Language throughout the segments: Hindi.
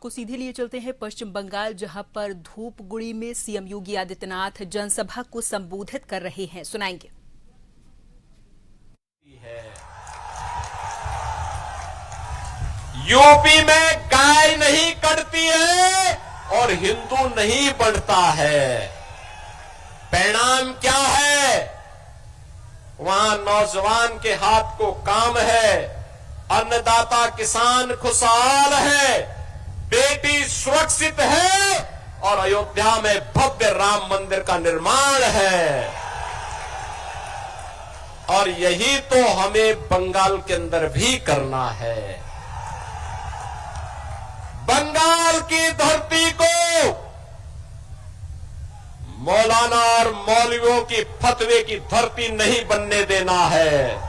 आपको सीधे लिए चलते हैं पश्चिम बंगाल, जहां पर धूपगुड़ी में सीएम योगी आदित्यनाथ जनसभा को संबोधित कर रहे हैं। सुनाएंगे। यूपी में गाय नहीं कटती है और हिंदू नहीं बढ़ता है। परिणाम क्या है? वहां नौजवान के हाथ को काम है, अन्नदाता किसान खुशहाल है, बेटी सुरक्षित है और अयोध्या में भव्य राम मंदिर का निर्माण है। और यही तो हमें बंगाल के अंदर भी करना है। बंगाल की धरती को मौलाना और मौलवियों की फतवे की धरती नहीं बनने देना है।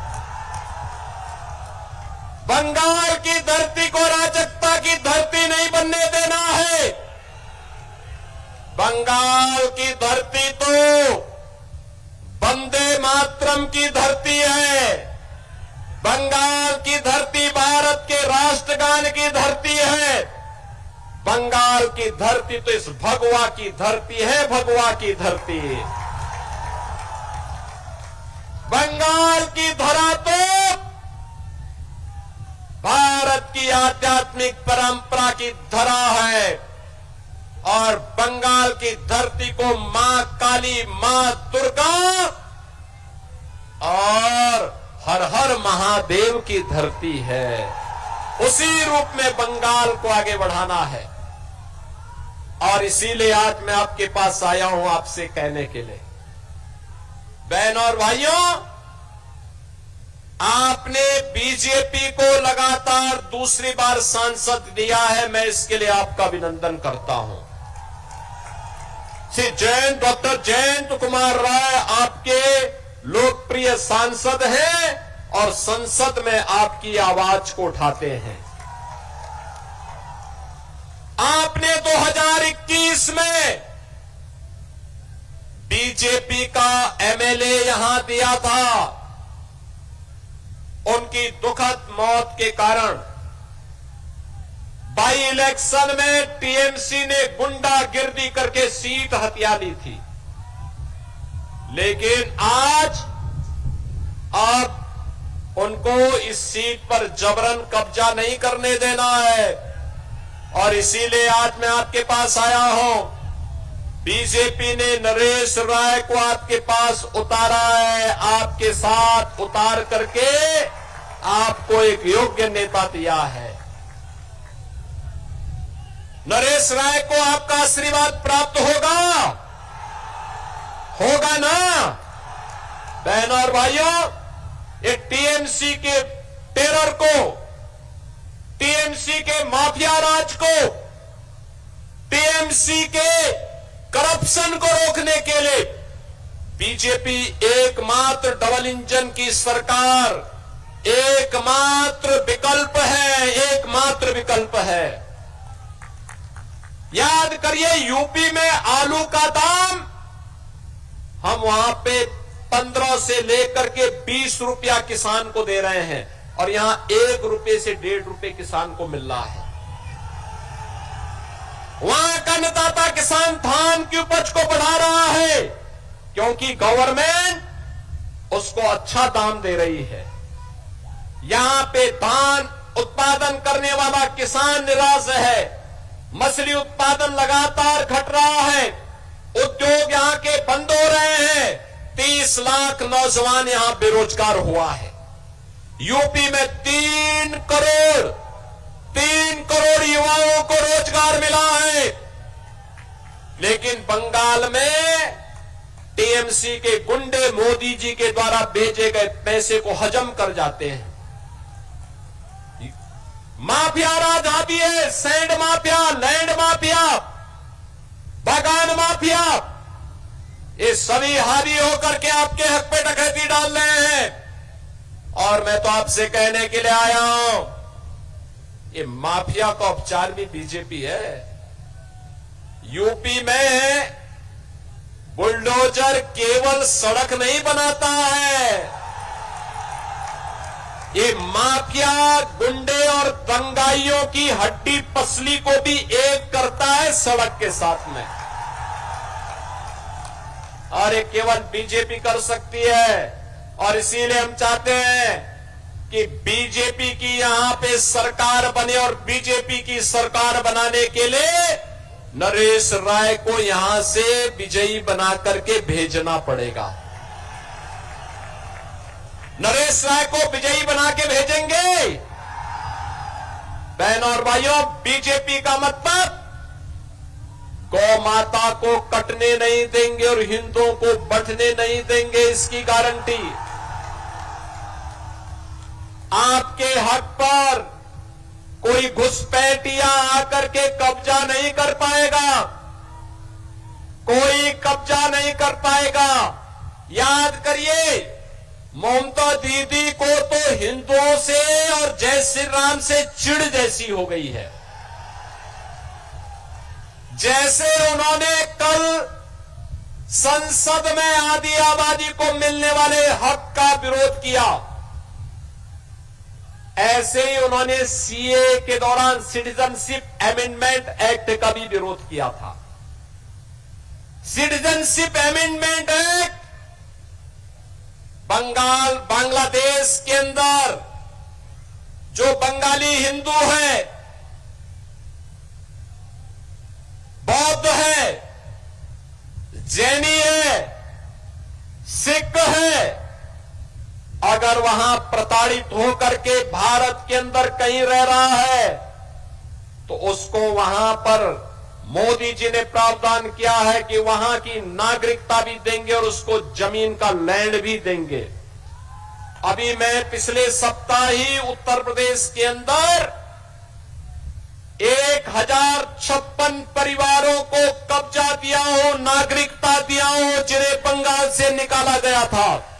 बंगाल की धरती को अराजकता की धरती नहीं बनने देना है। बंगाल की धरती तो वंदे मातरम की धरती है। बंगाल की धरती भारत के राष्ट्रगान की धरती है। बंगाल की धरती तो इस भगवा की धरती है, भगवा की धरती। बंगाल की धरा तो भारत की आध्यात्मिक परंपरा की धरा है और बंगाल की धरती को मां काली, मां दुर्गा और हर हर महादेव की धरती है। उसी रूप में बंगाल को आगे बढ़ाना है और इसीलिए आज मैं आपके पास आया हूं आपसे कहने के लिए, बहनों और भाइयों, आपने बीजेपी को लगातार दूसरी बार सांसद दिया है। मैं इसके लिए आपका अभिनंदन करता हूं। श्री जयंत, डॉक्टर जयंत कुमार राय आपके लोकप्रिय सांसद हैं और संसद में आपकी आवाज को उठाते हैं। आपने 2021 में बीजेपी का एमएलए यहां दिया था। उनकी दुखद मौत के कारण बाई इलेक्शन में टीएमसी ने गुंडागिर्दी करके सीट हथिया ली थी। लेकिन आज आप उनको इस सीट पर जबरन कब्जा नहीं करने देना है और इसीलिए आज मैं आपके पास आया हूं। बीजेपी ने नरेश राय को आपके पास उतारा है, आपके साथ उतार करके आपको एक योग्य नेता दिया है। नरेश राय को आपका आशीर्वाद प्राप्त होगा ना? बहनों और भाइयों, ये टीएमसी के टेरर को, टीएमसी के माफिया राज को, टीएमसी के करप्शन को रोकने के लिए बीजेपी एकमात्र डबल इंजन की सरकार, एकमात्र विकल्प है, एकमात्र विकल्प है। याद करिए, यूपी में आलू का दाम हम वहां पे 15 से लेकर के 20 रुपया किसान को दे रहे हैं और यहां 1 रुपये से 1.5 रुपये किसान को मिल रहा है। वहां का अन्नदाता किसान धान की उपज को बढ़ा रहा है क्योंकि गवर्नमेंट उसको अच्छा दाम दे रही है। यहां पे धान उत्पादन करने वाला किसान निराश है। मछली उत्पादन लगातार घट रहा है। उद्योग यहां के बंद हो रहे हैं। 30 लाख नौजवान यहां बेरोजगार हुआ है। यूपी में 3 करोड़ युवाओं को रोजगार मिला है। लेकिन बंगाल में टीएमसी के गुंडे मोदी जी के द्वारा भेजे गए पैसे को हजम कर जाते हैं। माफिया राज हावी है, सैंड माफिया, लैंड माफिया, बागान माफिया, ये सभी हावी होकर के आपके हक पे डकैती डाल रहे हैं। और मैं तो आपसे कहने के लिए आया हूं, ये माफिया का उपचार भी बीजेपी है। यूपी में बुलडोजर केवल सड़क नहीं बनाता है, ये माफिया, गुंडे और दंगाइयों की हड्डी पसली को भी एक करता है सड़क के साथ में। और ये केवल बीजेपी कर सकती है। और इसीलिए हम चाहते हैं कि बीजेपी की यहां पे सरकार बने और बीजेपी की सरकार बनाने के लिए नरेश राय को यहां से विजयी बना करके भेजना पड़ेगा। नरेश राय को विजयी बना के भेजेंगे। बहनों और भाइयों, बीजेपी का मतलब गौ माता को कटने नहीं देंगे और हिंदुओं को बढ़ने नहीं देंगे, इसकी गारंटी। आपके हक पर कोई घुसपैठिया आकर के कब्जा नहीं कर पाएगा, कोई कब्जा नहीं कर पाएगा। याद करिए, ममता दीदी को तो हिंदुओं से और जय श्री राम से चिढ़ जैसी हो गई है। जैसे उन्होंने कल संसद में आदि आबादी को मिलने वाले हक का विरोध किया, ऐसे ही उन्होंने सीए के दौरान सिटीजनशिप अमेंडमेंट एक्ट का भी विरोध किया था। सिटीजनशिप अमेंडमेंट एक्ट बांग्लादेश के अंदर जो बंगाली हिंदू है, बौद्ध है, जैनी है, सिख है, अगर वहां प्रताड़ित होकर के भारत के अंदर कहीं रह रहा है तो उसको वहां पर मोदी जी ने प्रावधान किया है कि वहां की नागरिकता भी देंगे और उसको जमीन का लैंड भी देंगे। अभी मैं पिछले सप्ताह ही उत्तर प्रदेश के अंदर 1056 परिवारों को कब्जा दिया हो, नागरिकता दिया हो, जिन्हें बंगाल से निकाला गया था।